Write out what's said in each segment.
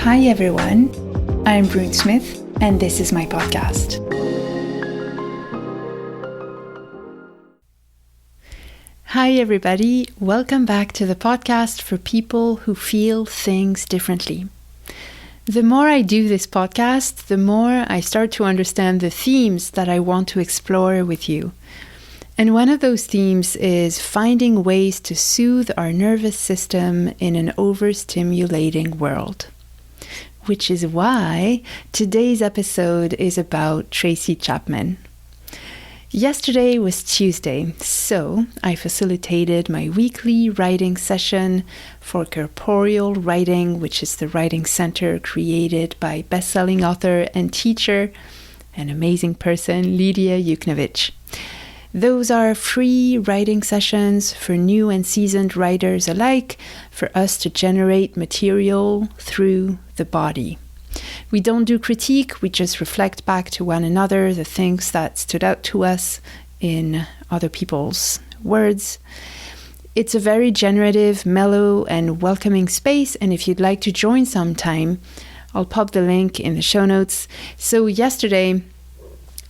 Hi everyone, I'm Brune Smith and this is my podcast. Hi everybody, welcome back to the podcast for people who feel things differently. The more I do this podcast, the more I start to understand the themes that I want to explore with you. And one of those themes is finding ways to soothe our nervous system in an overstimulating world. Which is why today's episode is about Tracy Chapman. Yesterday was Tuesday, so I facilitated my weekly writing session for Corporeal Writing, which is the writing center created by best-selling author and teacher, an amazing person, Lidia Yuknevich. Those are free writing sessions for new and seasoned writers alike for us to generate material through the body. We don't do critique, we just reflect back to one another the things that stood out to us in other people's words. It's a very generative, mellow, and welcoming space, and if you'd like to join sometime, I'll pop the link in the show notes. So yesterday,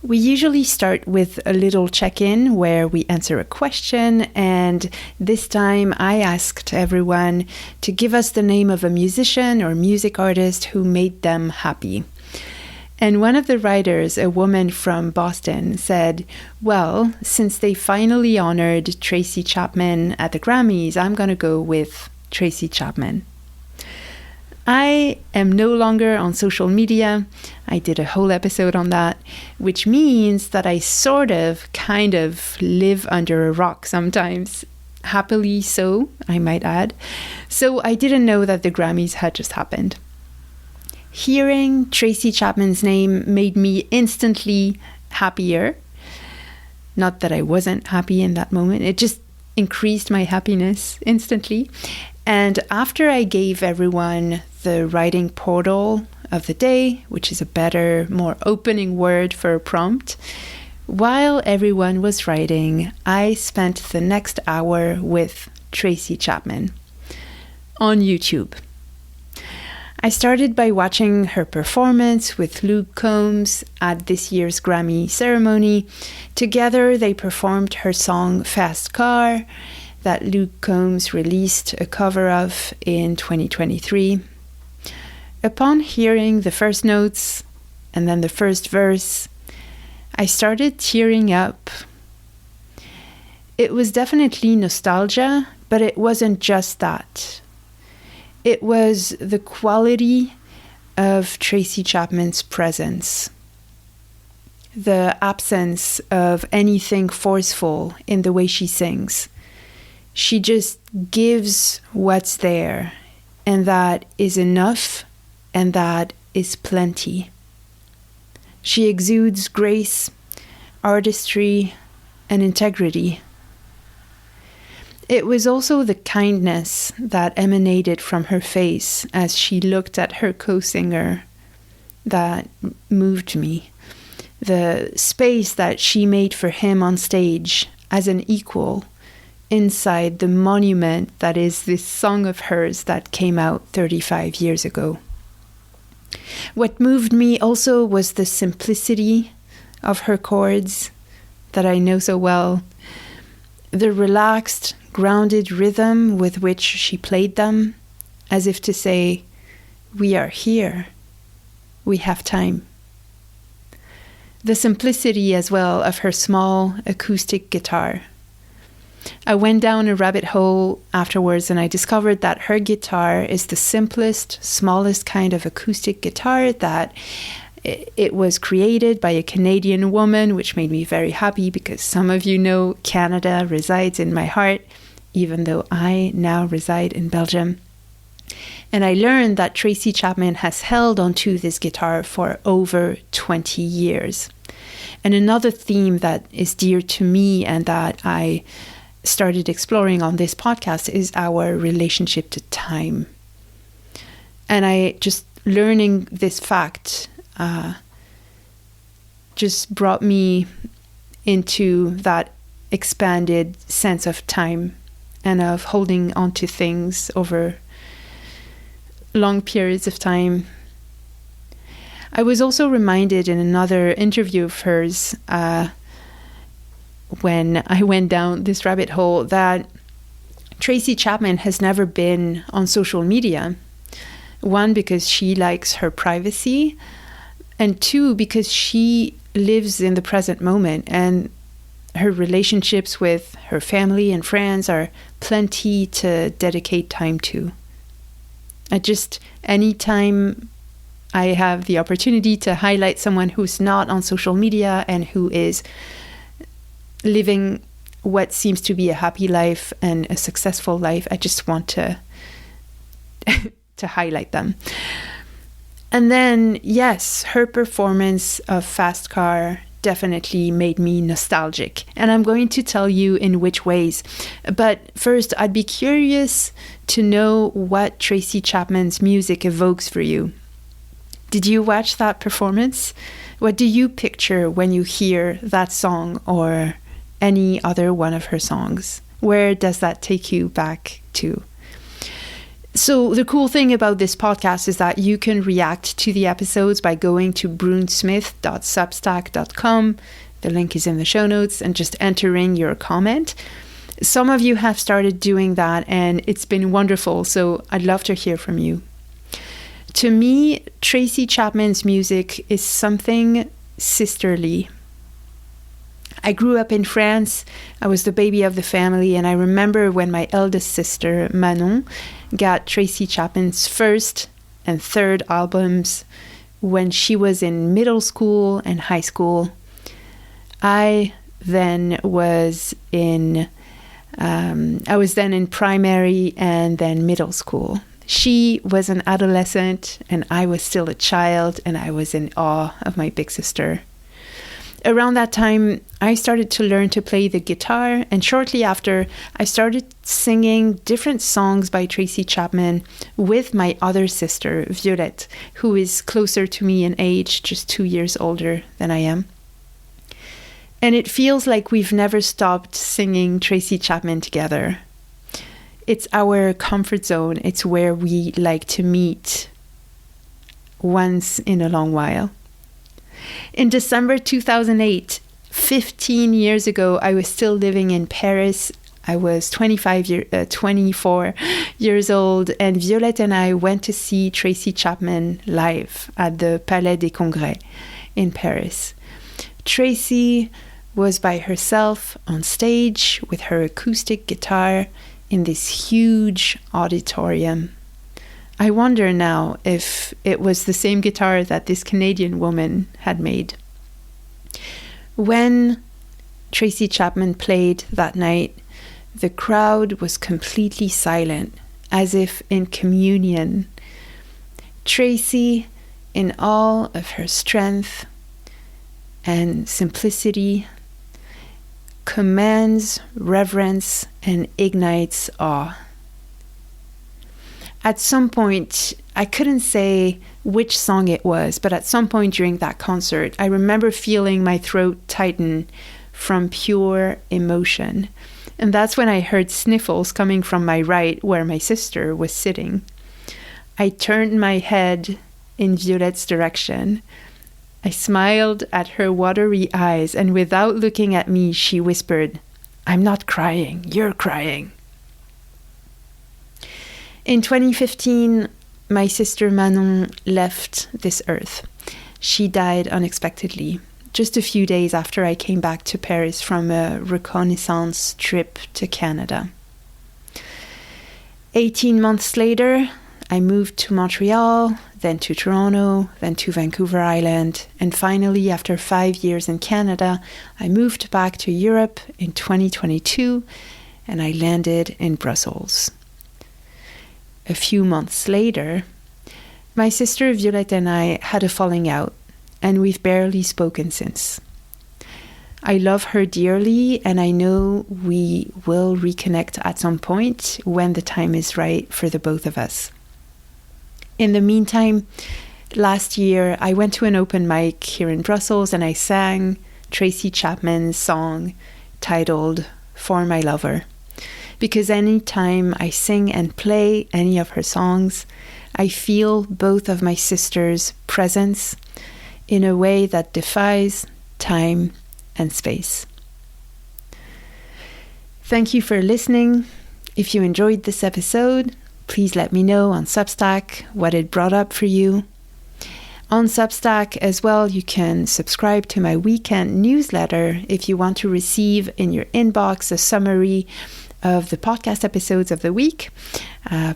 we usually start with a little check-in where we answer a question, and this time I asked everyone to give us the name of a musician or music artist who made them happy. And one of the writers, a woman from Boston, said, well, since they finally honored Tracy Chapman at the Grammys, I'm going to go with Tracy Chapman. I am no longer on social media. I did a whole episode on that, which means that I kind of live under a rock sometimes. Happily so, I might add. So I didn't know that the Grammys had just happened. Hearing Tracy Chapman's name made me instantly happier. Not that I wasn't happy in that moment. It just increased my happiness instantly. And after I gave everyone the writing portal of the day, which is a better, more opening word for a prompt, while everyone was writing, I spent the next hour with Tracy Chapman on YouTube. I started by watching her performance with Luke Combs at this year's Grammy ceremony. Together, they performed her song Fast Car, that Luke Combs released a cover of in 2023. Upon hearing the first notes and then the first verse, I started tearing up. It was definitely nostalgia, but it wasn't just that. It was the quality of Tracy Chapman's presence, the absence of anything forceful in the way she sings. She just gives what's there, and that is enough, and that is plenty. She exudes grace, artistry, and integrity. It was also the kindness that emanated from her face as she looked at her co-singer that moved me. The space that she made for him on stage as an equal inside the monument that is this song of hers that came out 35 years ago. What moved me also was the simplicity of her chords that I know so well, the relaxed, grounded rhythm with which she played them, as if to say, we are here, we have time. The simplicity as well of her small acoustic guitar. I went down a rabbit hole afterwards and I discovered that her guitar is the simplest, smallest kind of acoustic guitar, that it was created by a Canadian woman, which made me very happy because some of you know Canada resides in my heart, even though I now reside in Belgium. And I learned that Tracy Chapman has held onto this guitar for over 20 years. And another theme that is dear to me and that I started exploring on this podcast is our relationship to time. And I just learning this fact just brought me into that expanded sense of time and of holding on to things over long periods of time. I was also reminded in another interview of hers when I went down this rabbit hole that Tracy Chapman has never been on social media. One, because she likes her privacy, and two, because she lives in the present moment, and her relationships with her family and friends are plenty to dedicate time to. Anytime I have the opportunity to highlight someone who's not on social media and who is living what seems to be a happy life and a successful life, I just want to to highlight them. And then, yes, her performance of Fast Car definitely made me nostalgic. And I'm going to tell you in which ways. But first, I'd be curious to know what Tracy Chapman's music evokes for you. Did you watch that performance? What do you picture when you hear that song or any other one of her songs? Where does that take you back to? So the cool thing about this podcast is that you can react to the episodes by going to brunsmith.substack.com. The link is in the show notes, and just entering your comment. Some of you have started doing that, and it's been wonderful, so I'd love to hear from you. To me, Tracy Chapman's music is something sisterly. I grew up in France. I was the baby of the family, and I remember when my eldest sister, Manon, got Tracy Chapman's first and third albums when she was in middle school and high school. I was then in primary and then middle school. She was an adolescent and I was still a child, and I was in awe of my big sister. Around that time, I started to learn to play the guitar, and shortly after, I started singing different songs by Tracy Chapman with my other sister, Violette, who is closer to me in age, just 2 years older than I am. And it feels like we've never stopped singing Tracy Chapman together. It's our comfort zone. It's where we like to meet once in a long while. In December 2008, 15 years ago, I was still living in Paris. I was 24 years old, and Violette and I went to see Tracy Chapman live at the Palais des Congrès in Paris. Tracy was by herself on stage with her acoustic guitar in this huge auditorium. I wonder now if it was the same guitar that this Canadian woman had made. When Tracy Chapman played that night, the crowd was completely silent, as if in communion. Tracy, in all of her strength and simplicity, commands reverence and ignites awe. At some point, I couldn't say which song it was, but at some point during that concert, I remember feeling my throat tighten from pure emotion. And that's when I heard sniffles coming from my right, where my sister was sitting. I turned my head in Violette's direction. I smiled at her watery eyes, and without looking at me, she whispered, "I'm not crying, you're crying." In 2015, my sister Manon left this earth. She died unexpectedly, just a few days after I came back to Paris from a reconnaissance trip to Canada. 18 months later, I moved to Montreal, then to Toronto, then to Vancouver Island, and finally, after 5 years in Canada, I moved back to Europe in 2022, and I landed in Brussels. A few months later, my sister Violette and I had a falling out, and we've barely spoken since. I love her dearly, and I know we will reconnect at some point when the time is right for the both of us. In the meantime, last year I went to an open mic here in Brussels and I sang Tracy Chapman's song titled "For My Lover." Because anytime I sing and play any of her songs, I feel both of my sisters' presence in a way that defies time and space. Thank you for listening. If you enjoyed this episode, please let me know on Substack what it brought up for you. On Substack as well, you can subscribe to my weekend newsletter if you want to receive in your inbox a summary of the podcast episodes of the week.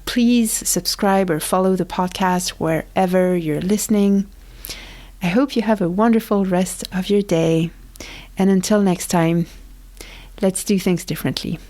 Please subscribe or follow the podcast wherever you're listening. I hope you have a wonderful rest of your day. And until next time, let's do things differently.